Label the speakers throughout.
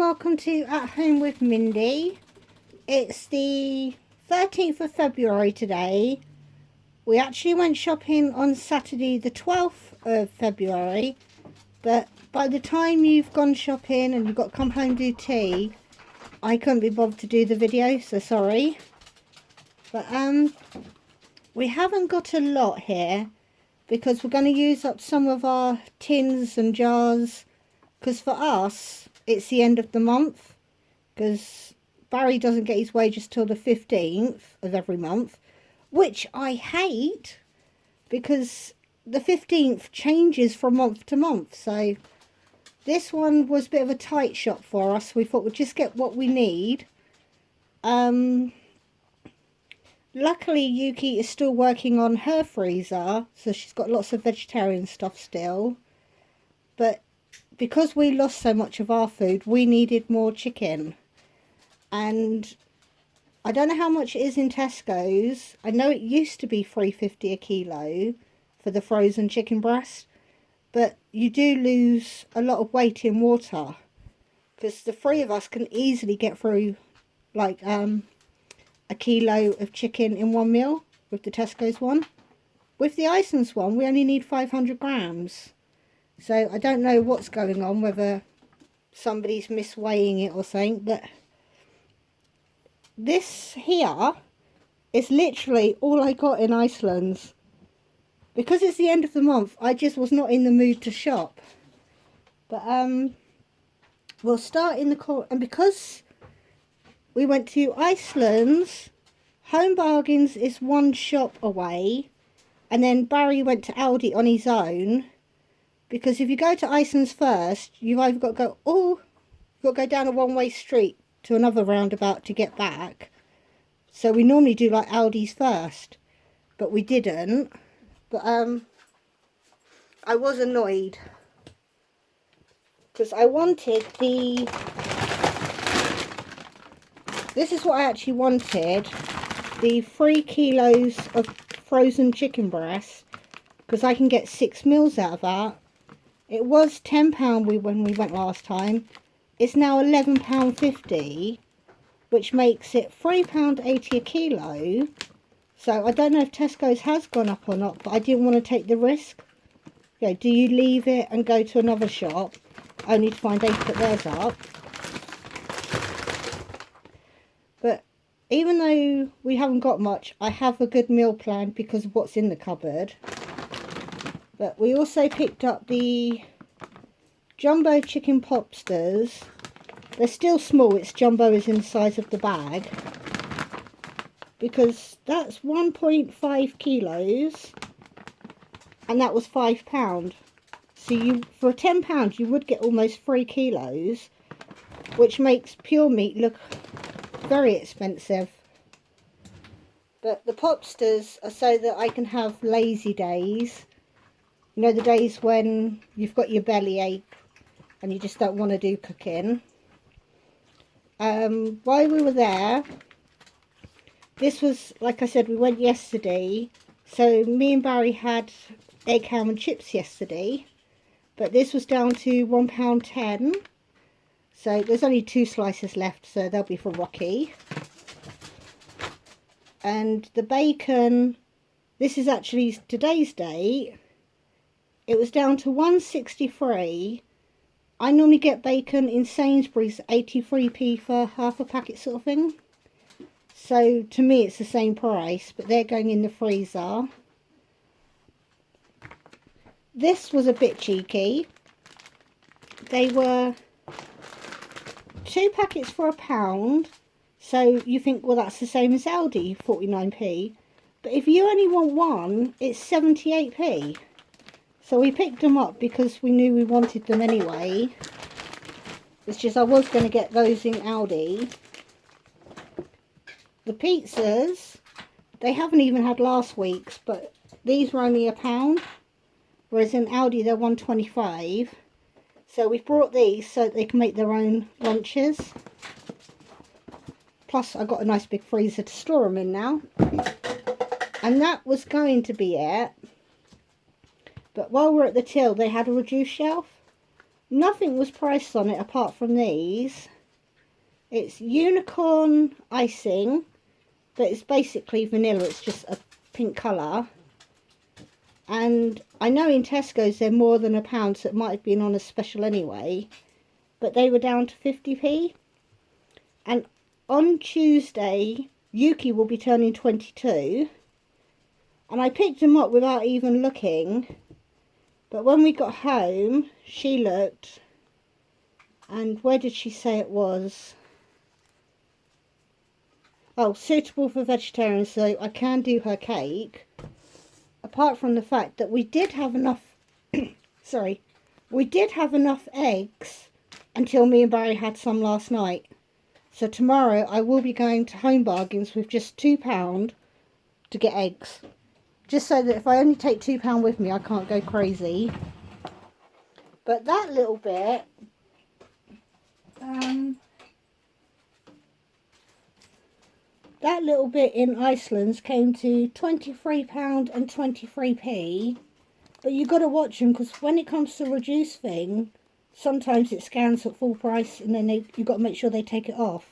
Speaker 1: welcome to At Home with Mindy. It's the 13th of February today. We actually went shopping on Saturday the 12th of February, but by the time you've gone shopping and you've got to come home and do tea, I couldn't be bothered to do the video, so sorry. But we haven't got a lot here because we're going to use up some of our tins and jars, because for us it's the end of the month, because Barry doesn't get his wages till the 15th of every month, which I hate because the 15th changes from month to month. So this one was a bit of a tight shop for us. We thought we'd just get what we need. Luckily Yuki is still working on her freezer, so she's got lots of vegetarian stuff still, but because we lost so much of our food, we needed more chicken. And I don't know how much it is in Tesco's. I know it used to be $3.50 a kilo for the frozen chicken breast, but you do lose a lot of weight in water, because the three of us can easily get through like a kilo of chicken in one meal with the Tesco's one. With the Iceland's one, we only need 500 grams. So I don't know what's going on, whether somebody's misweighing it or something, but this here is literally all I got in Iceland's. Because it's the end of the month, I just was not in the mood to shop. But we'll start in the and because we went to Iceland's, Home Bargains is one shop away, and then Barry went to Aldi on his own. Because if you go to Iceland's first, you've either got to go down a one-way street to another roundabout to get back. So we normally do like Aldi's first, but we didn't. But I was annoyed because I wanted this is what I actually wanted, the 3 kilos of frozen chicken breast, because I can get 6 meals out of that. It was £10 when we went last time. It's now £11.50, which makes it £3.80 a kilo. So I don't know if Tesco's has gone up or not, but I didn't want to take the risk. You know, do you leave it and go to another shop only to find they put theirs up? But even though we haven't got much, I have a good meal plan because of what's in the cupboard. But we also picked up the jumbo chicken popsters. They're still small, it's jumbo is in the size of the bag. Because that's 1.5 kilos. And that was £5. So for £10 you would get almost 3 kilos. Which makes pure meat look very expensive. But the popsters are so that I can have lazy days. You know, the days when you've got your bellyache and you just don't want to do cooking. While we were there, this was, like I said, we went yesterday. So me and Barry had egg, ham and chips yesterday. But this was down to £1.10. So there's only 2 slices left, so they'll be for Rocky. And the bacon, this is actually today's date. It was down to 1.63. I normally get bacon in Sainsbury's 83p for half a packet sort of thing. So to me it's the same price, but they're going in the freezer. This was a bit cheeky. They were 2 packets for £1. So you think, well, that's the same as Aldi, 49p. But if you only want one, it's 78p. So we picked them up because we knew we wanted them anyway. It's just I was going to get those in Aldi. The pizzas, they haven't even had last week's, but these were only £1. Whereas in Aldi they're 1.25. So we've brought these so that they can make their own lunches. Plus I got a nice big freezer to store them in now. And that was going to be it. But while we're at the till, they had a reduced shelf. Nothing was priced on it apart from these. It's unicorn icing, but it's basically vanilla. It's just a pink colour. And I know in Tesco's they're more than £1, so it might have been on a special anyway. But they were down to 50p. And on Tuesday, Yuki will be turning 22. And I picked them up without even looking. But when we got home, she looked. And where did she say it was? Oh, suitable for vegetarians, so I can do her cake. Apart from the fact that we did have enough, sorry, we did have enough eggs until me and Barry had some last night. So tomorrow I will be going to Home Bargains with just £2 to get eggs. Just so that if I only take £2 with me, I can't go crazy. But that little bit, in Iceland's came to £23 and 23p. But you got to watch them, because when it comes to reduced thing, sometimes it scans at full price and then you've got to make sure they take it off.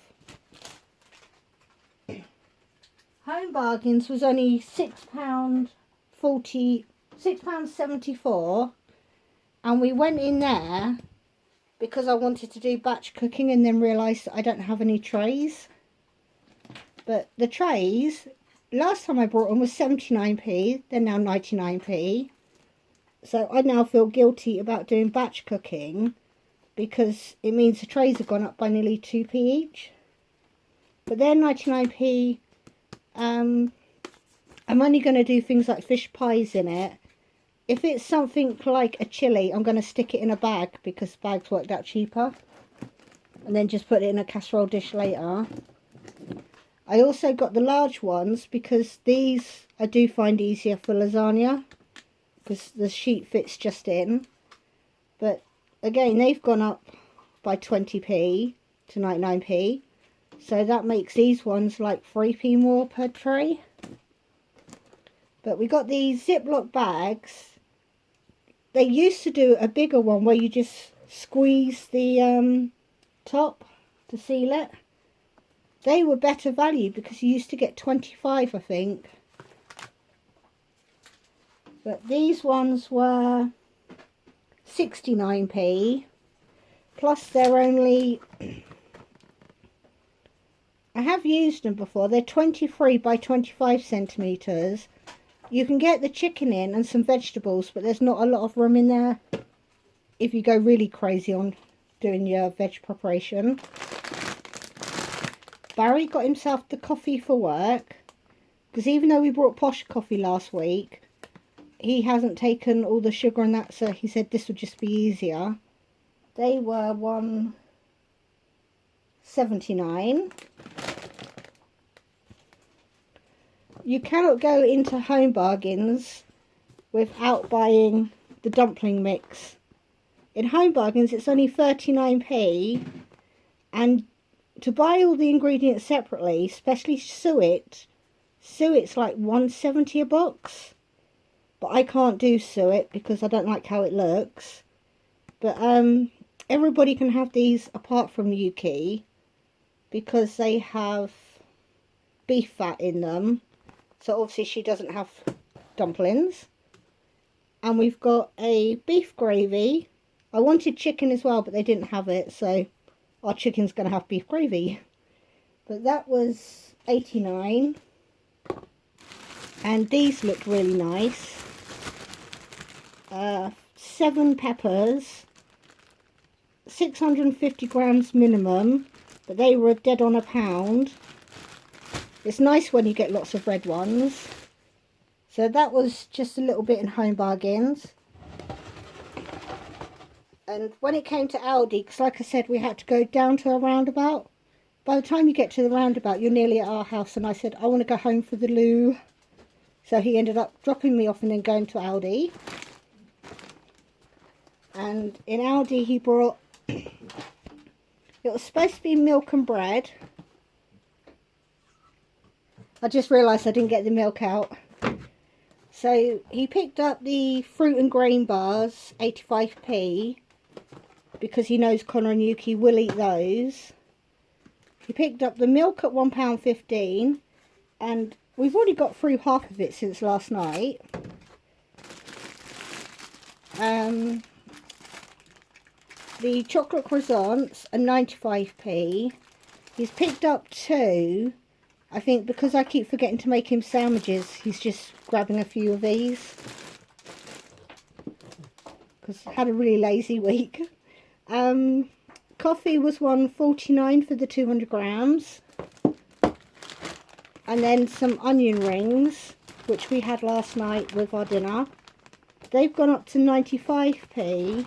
Speaker 1: Home Bargains was only £6.74, and we went in there because I wanted to do batch cooking and then realised that I don't have any trays. But the trays, last time I brought them was 79p, they're now 99p. So I now feel guilty about doing batch cooking because it means the trays have gone up by nearly 2p each. But they're 99p. I'm only going to do things like fish pies in it. If it's something like a chilli, I'm going to stick it in a bag because bags worked out cheaper. And then just put it in a casserole dish later. I also got the large ones because these I do find easier for lasagna, because the sheet fits just in. But again, they've gone up by 20p to 99p. So that makes these ones like 3p more per tray. But we got these Ziploc bags. They used to do a bigger one where you just squeeze the top to seal it. They were better value because you used to get 25, I think. But these ones were 69p. Plus they're only... I have used them before. They're 23 by 25 centimetres. You can get the chicken in and some vegetables, but there's not a lot of room in there if you go really crazy on doing your veg preparation. Barry got himself the coffee for work, because even though we brought posh coffee last week, he hasn't taken all the sugar and that, so he said this would just be easier. They were £1.79. You cannot go into Home Bargains without buying the dumpling mix. In Home Bargains it's only 39p, and to buy all the ingredients separately, especially suet, suet's like £1.70 a box. But I can't do suet because I don't like how it looks. But everybody can have these apart from Yuki, because they have beef fat in them. So obviously she doesn't have dumplings. And we've got a beef gravy. I wanted chicken as well, but they didn't have it, so our chicken's going to have beef gravy. But that was 89. And these looked really nice. 7 peppers, 650 grams minimum, but they were dead on £1. It's nice when you get lots of red ones. So that was just a little bit in Home Bargains. And when it came to Aldi, because like I said, we had to go down to a roundabout. By the time you get to the roundabout, you're nearly at our house, and I said, I want to go home for the loo. So he ended up dropping me off and then going to Aldi. And in Aldi he brought, it was supposed to be milk and bread. I just realised I didn't get the milk out. So he picked up the fruit and grain bars, 85p. because he knows Connor and Yuki will eat those. He picked up the milk at £1.15, and we've already got through half of it since last night. The chocolate croissants are 95p. He's picked up 2. I think because I keep forgetting to make him sandwiches, he's just grabbing a few of these. Because I had a really lazy week. Coffee was $1.49 for the 200 grams. And then some onion rings, which we had last night with our dinner. They've gone up to 95p.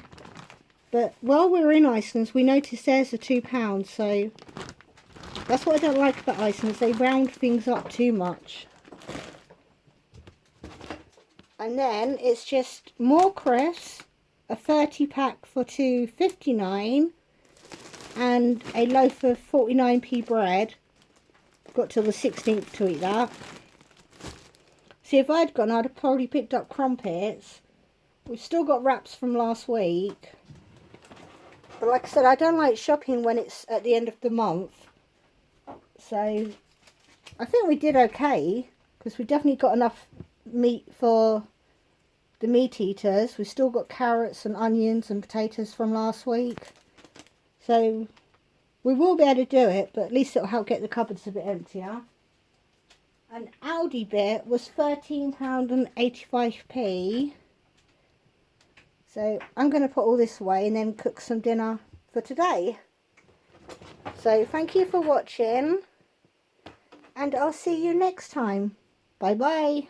Speaker 1: But while we were in Iceland, we noticed theirs are £2, so that's what I don't like about Iceland, they round things up too much. And then it's just more crisps, a 30 pack for $2.59, and a loaf of 49p bread. Got till the 16th to eat that. See, if I'd gone, I'd have probably picked up crumpets. We've still got wraps from last week. But like I said, I don't like shopping when it's at the end of the month. So, I think we did okay. Because we definitely got enough meat for the meat eaters. We've still got carrots and onions and potatoes from last week. So, we will be able to do it. But at least it'll help get the cupboards a bit emptier. An Aldi bit was £13.85p. So I'm going to put all this away and then cook some dinner for today. So thank you for watching, and I'll see you next time. Bye bye.